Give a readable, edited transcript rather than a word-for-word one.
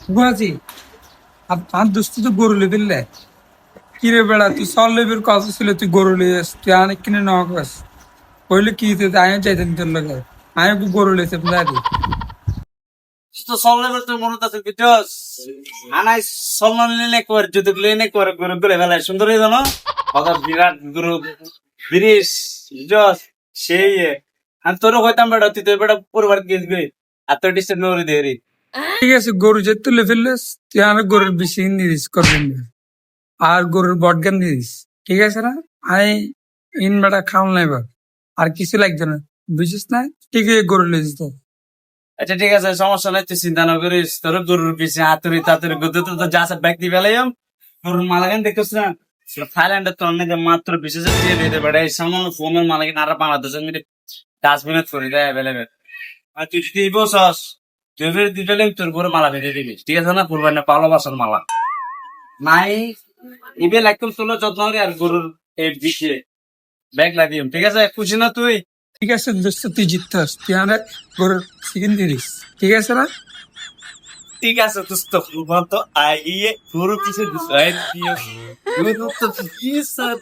বুঝাছি আর তার দোস্ত তো গরু লেবিলে কিরে বেড়া তুই সল লেবির কথা ছিল তুই গরু লিয়েস তুই অনেক কিনে নেওয়া কাস কইলে কি তুই আমিও চাইতেন তোর লগে আমি গরু লেছে বুঝাছি তো সল্লেবার তো মনে আছে বিটস আনাই সলমান লেনে কর যদি লেনে কর করে করে ফেলা সুন্দর হয়ে জানো ওটা বিরাট গুরু বিরিশ জস সেই আমি তোর হইতাম বেটা তুই তোর বেটা পরিবার গেছবি আর তোর ডিস্টার্ব নরি দেরি ঠিক আছে গরু যে তুলে ফেললেস তুই অনেক গরুর বেশি নিরিস করবেন না আর গরুর বটগান দিস ঠিক আছে না আমি ইন বেটা খাওয়ান নাই বা আর কিছু লাগবে না বুঝিস না ঠিক আছে গরু লেছিস তো আচ্ছা ঠিক আছে সমস্যা নাই তুই চিন্তা না করিস তোর গরুর পিছিয়ে হাতুড়ি তাতুড়ি গুদে তো যা সব ব্যক্তি ফেলাইম গরুর মালাগান দেখছিস না থাইল্যান্ডের তো অনেক মাত্র 20,000 দিয়ে দিতে পারে এই সামান্য ফোনের মালাগান আর বাংলাদেশের মিলে ডাস্টবিনে করে দেয় অ্যাভেলেবেল আর তুই যদি বসস তুই ফের দিতে তোর গরু মালা ভেজে দিবি ঠিক আছে না কোরবানি ভালোবাসার মালা নাই ইবেল একদম তোলো যত্ন করে আর গরুর এই দিকে ব্যাগ লাগিয়ে ঠিক আছে খুশি না তুই ঠিক আছে দোস্ত তুই জিততাস তুই অনেক গরুর চিকেন দিস ঠিক আছে না ঠিক আছে দোস্ত বলতো আইয়ে গরু কিছু দিস গরু তো কি স্যার